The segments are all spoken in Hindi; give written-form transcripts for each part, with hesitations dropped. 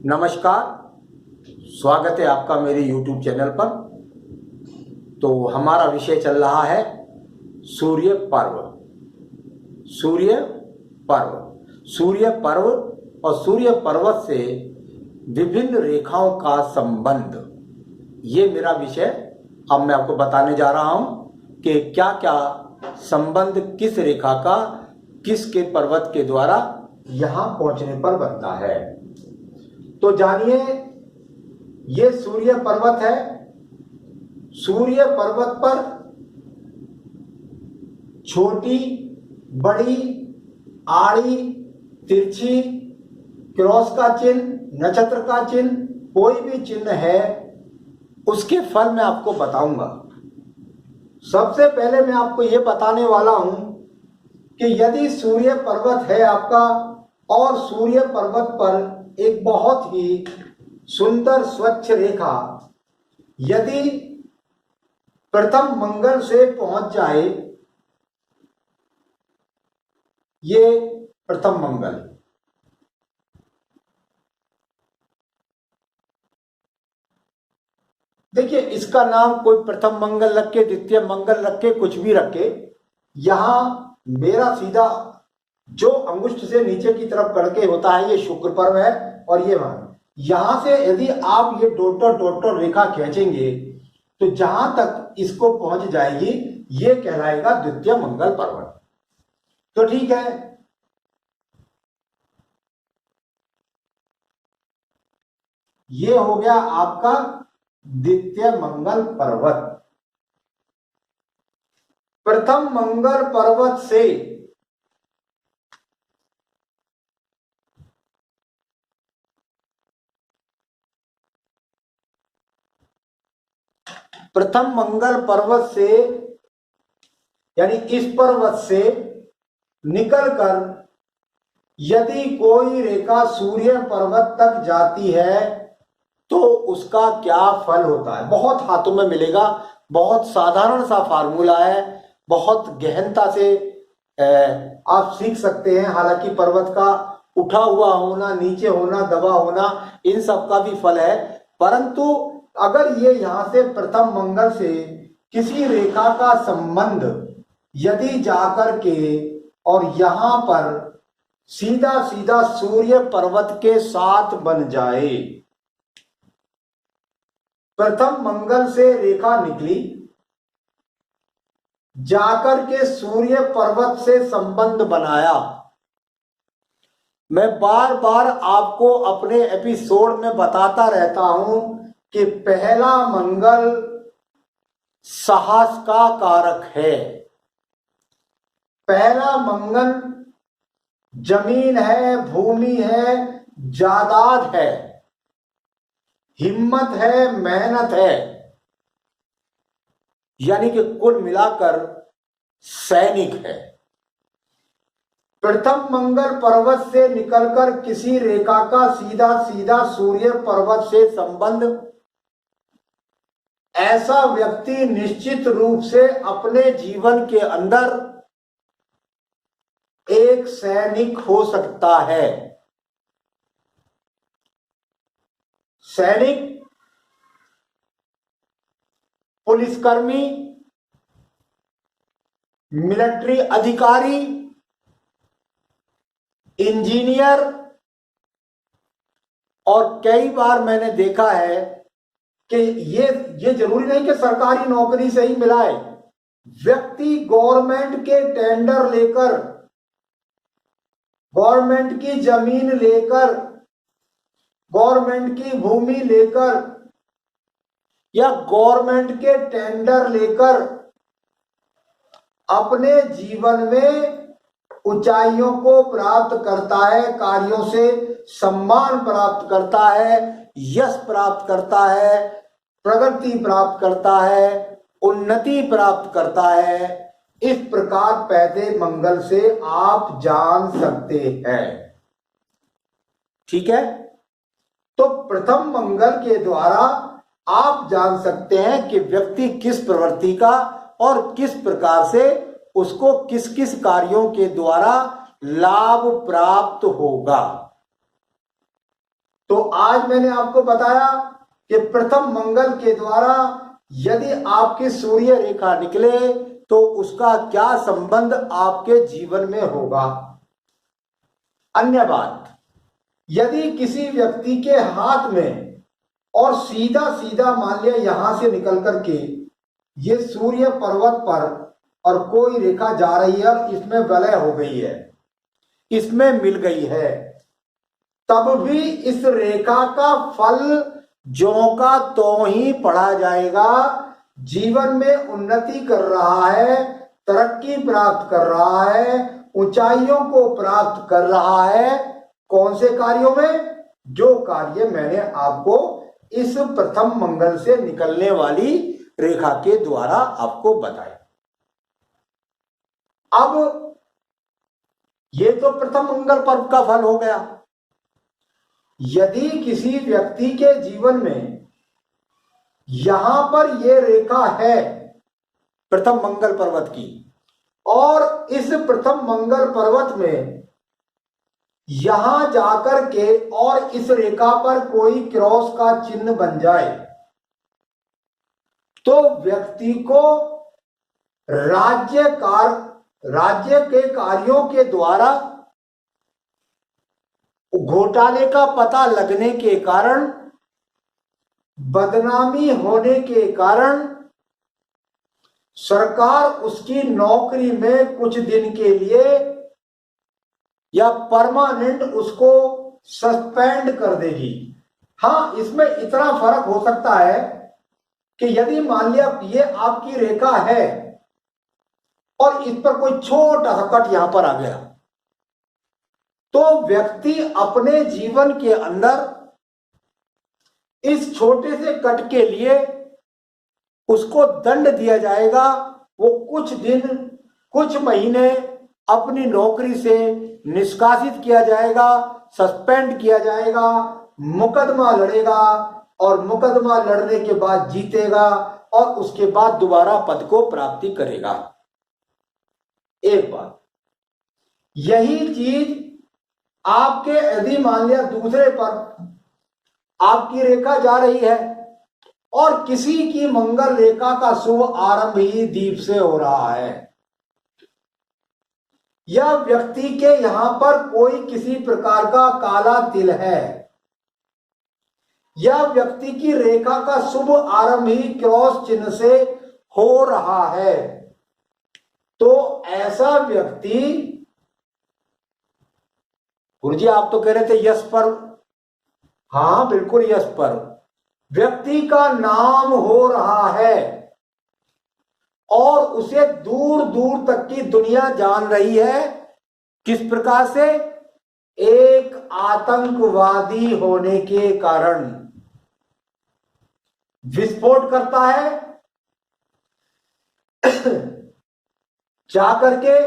नमस्कार, स्वागत है आपका मेरे YouTube चैनल पर। तो हमारा विषय चल रहा है सूर्य पर्व। सूर्य पर्व, सूर्य पर्व और सूर्य पर्वत से विभिन्न रेखाओं का संबंध, ये मेरा विषय। अब मैं आपको बताने जा रहा हूं कि क्या क्या संबंध किस रेखा का किसके पर्वत के द्वारा यहां पहुंचने पर बनता है। तो जानिए, ये सूर्य पर्वत है। सूर्य पर्वत पर छोटी, बड़ी, आड़ी, तिरछी, क्रॉस का चिन्ह, नक्षत्र का चिन्ह, कोई भी चिन्ह है, उसके फल मैं आपको बताऊंगा। सबसे पहले मैं आपको यह बताने वाला हूं कि यदि सूर्य पर्वत है आपका और सूर्य पर्वत पर एक बहुत ही सुंदर स्वच्छ रेखा यदि प्रथम मंगल से पहुंच जाए, ये प्रथम मंगल, देखिए इसका नाम कोई प्रथम मंगल रखे, द्वितीय मंगल रखे, कुछ भी रखे। यहां मेरा सीधा जो अंगुष्ठ से नीचे की तरफ करके होता है, ये शुक्र पर्व है। और ये यहां से यदि आप ये डॉटर रेखा खींचेंगे तो जहां तक इसको पहुंच जाएगी, ये कहलाएगा द्वितीय मंगल पर्व। तो ठीक है, ये हो गया आपका द्वितीय मंगल पर्वत। प्रथम मंगल पर्वत से प्रथम मंगल पर्वत से यानी इस पर्वत से निकलकर यदि कोई रेखा सूर्य पर्वत तक जाती है तो उसका क्या फल होता है, बहुत हाथों में मिलेगा। बहुत साधारण सा फार्मूला है, बहुत गहनता से आप सीख सकते हैं। हालांकि पर्वत का उठा हुआ होना, नीचे होना, दबा होना, इन सब का भी फल है। परंतु अगर ये यहां से प्रथम मंगल से किसी रेखा का संबंध यदि जाकर के और यहां पर सीधा सीधा सूर्य पर्वत के साथ बन जाए, प्रथम मंगल से रेखा निकली, जाकर के सूर्य पर्वत से संबंध बनाया। मैं बार बार आपको अपने एपिसोड में बताता रहता हूं कि पहला मंगल साहस का कारक है। पहला मंगल जमीन है, भूमि है, जायदाद है, हिम्मत है, मेहनत है, यानी कि कुल मिलाकर सैनिक है। प्रथम मंगल पर्वत से निकलकर किसी रेखा का सीधा सीधा सूर्य पर्वत से संबंध, ऐसा व्यक्ति निश्चित रूप से अपने जीवन के अंदर एक सैनिक हो सकता है। सैनिक, पुलिसकर्मी, मिलिट्री अधिकारी, इंजीनियर, और कई बार मैंने देखा है कि ये जरूरी नहीं कि सरकारी नौकरी से ही मिला है। व्यक्ति गवर्नमेंट के टेंडर लेकर, गवर्नमेंट की जमीन लेकर, गवर्नमेंट की भूमि लेकर या गवर्नमेंट के टेंडर लेकर अपने जीवन में ऊंचाइयों को प्राप्त करता है, कार्यों से सम्मान प्राप्त करता है, यश प्राप्त करता है, प्रगति प्राप्त करता है, उन्नति प्राप्त करता है। इस प्रकार पहले मंगल से आप जान सकते हैं। ठीक है, तो प्रथम मंगल के द्वारा आप जान सकते हैं कि व्यक्ति किस प्रवृत्ति का और किस प्रकार से उसको किस किस कार्यों के द्वारा लाभ प्राप्त होगा। तो आज मैंने आपको बताया कि प्रथम मंगल के द्वारा यदि आपकी सूर्य रेखा निकले तो उसका क्या संबंध आपके जीवन में होगा। अन्य बात, यदि किसी व्यक्ति के हाथ में और सीधा सीधा मान लिया यहां से निकल करके ये सूर्य पर्वत पर और कोई रेखा जा रही है और इसमें विलय हो गई है, इसमें मिल गई है, तब भी इस रेखा का फल ज्यों का त्यों ही पढ़ा जाएगा। जीवन में उन्नति कर रहा है, तरक्की प्राप्त कर रहा है, ऊंचाइयों को प्राप्त कर रहा है। कौन से कार्यों में? जो कार्य मैंने आपको इस प्रथम मंगल से निकलने वाली रेखा के द्वारा आपको बताया। अब ये तो प्रथम मंगल पर्व का फल हो गया। यदि किसी व्यक्ति के जीवन में यहां पर ये रेखा है प्रथम मंगल पर्वत की, और इस प्रथम मंगल पर्वत में यहां जाकर के और इस रेखा पर कोई क्रॉस का चिन्ह बन जाए, तो व्यक्ति को राज्य के कार्यों के द्वारा घोटाले का पता लगने के कारण, बदनामी होने के कारण सरकार उसकी नौकरी में कुछ दिन के लिए या परमानेंट उसको सस्पेंड कर देगी। हाँ, इसमें इतना फर्क हो सकता है कि यदि मान लिया ये आपकी रेखा है और इस पर कोई छोटा सा कट यहां पर आ गया, तो व्यक्ति अपने जीवन के अंदर इस छोटे से कट के लिए उसको दंड दिया जाएगा। वो कुछ दिन, कुछ महीने अपनी नौकरी से निष्कासित किया जाएगा, सस्पेंड किया जाएगा, मुकदमा लड़ेगा और मुकदमा लड़ने के बाद जीतेगा और उसके बाद दोबारा पद को प्राप्ति करेगा। एक बात, यही चीज आपके यदि मान लिया दूसरे पर आपकी रेखा जा रही है और किसी की मंगल रेखा का शुभ आरंभ ही दीप से हो रहा है, या व्यक्ति के यहां पर कोई किसी प्रकार का काला तिल है, या व्यक्ति की रेखा का शुभ आरंभ ही क्रॉस चिन्ह से हो रहा है, तो ऐसा व्यक्ति, गुरुजी आप तो कह रहे थे यश पर, हाँ बिल्कुल यश पर, व्यक्ति का नाम हो रहा है और उसे दूर दूर तक की दुनिया जान रही है। किस प्रकार से? एक आतंकवादी होने के कारण विस्फोट करता है, जाकर के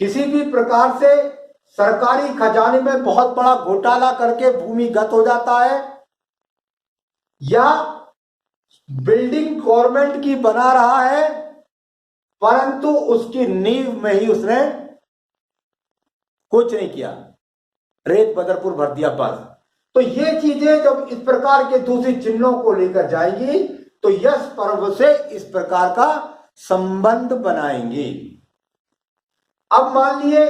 किसी भी प्रकार से सरकारी खजाने में बहुत बड़ा घोटाला करके भूमिगत हो जाता है, या बिल्डिंग गवर्नमेंट की बना रहा है परंतु उसकी नींव में ही उसने कुछ नहीं किया, रेत बदरपुर भर दिया बस। तो ये चीजें जब इस प्रकार के दूसरे चिन्हों को लेकर जाएगी तो यश पर्व से इस प्रकार का संबंध बनाएंगे। अब मान लिए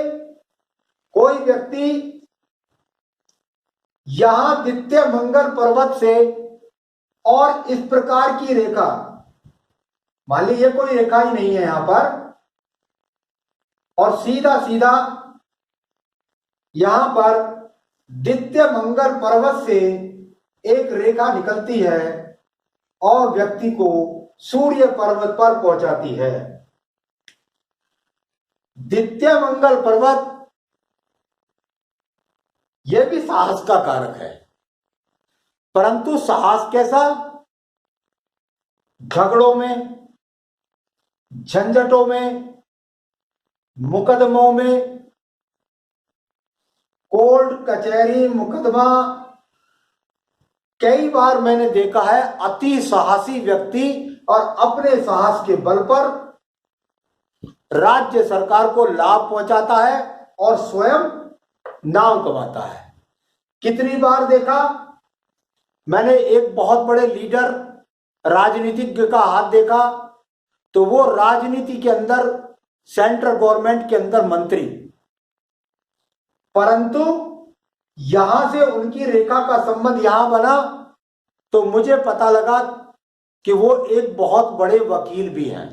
कोई व्यक्ति यहां द्वितीय मंगल पर्वत से और इस प्रकार की रेखा, मान लीजिए कोई रेखा ही नहीं है यहां पर, और सीधा सीधा यहां पर द्वितीय मंगल पर्वत से एक रेखा निकलती है और व्यक्ति को सूर्य पर्वत पर पहुंचाती है। द्वितीय मंगल पर्वत यह भी साहस का कारक है, परंतु साहस कैसा? झगड़ों में, झंझटों में, मुकदमों में, कोर्ट कचहरी मुकदमा, कई बार मैंने देखा है अति साहसी व्यक्ति और अपने साहस के बल पर राज्य सरकार को लाभ पहुंचाता है और स्वयं नाम कमाता है। कितनी बार देखा? मैंने एक बहुत बड़े लीडर राजनीतिज्ञ का हाथ देखा, तो वो राजनीति के अंदर, सेंट्रल गवर्नमेंट के अंदर मंत्री, परंतु यहां से उनकी रेखा का संबंध यहां बना तो मुझे पता लगा कि वो एक बहुत बड़े वकील भी हैं।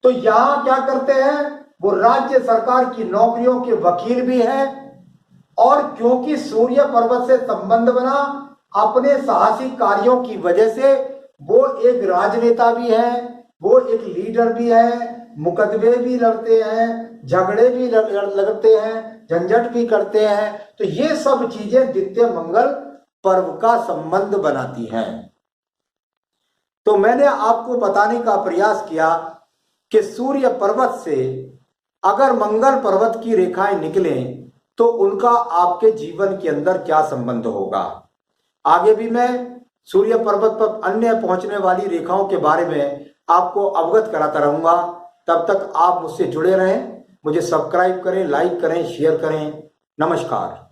तो यहां क्या करते हैं, वो राज्य सरकार की नौकरियों के वकील भी हैं, और क्योंकि सूर्य पर्वत से संबंध बना, अपने साहसिक कार्यों की वजह से वो एक राजनेता भी हैं, वो एक लीडर भी हैं, मुकदमे भी लड़ते हैं, झगड़े भी लड़ते हैं, झंझट भी करते हैं। तो ये सब चीजें द्वितीय मंगल पर्व का संबंध बनाती हैं। तो मैंने आपको बताने का प्रयास किया कि सूर्य पर्वत से अगर मंगल पर्वत की रेखाएं निकलें तो उनका आपके जीवन के अंदर क्या संबंध होगा। आगे भी मैं सूर्य पर्वत पर अन्य पहुंचने वाली रेखाओं के बारे में आपको अवगत कराता रहूंगा। तब तक आप मुझसे जुड़े रहें, मुझे सब्सक्राइब करें, लाइक करें, शेयर करें। नमस्कार।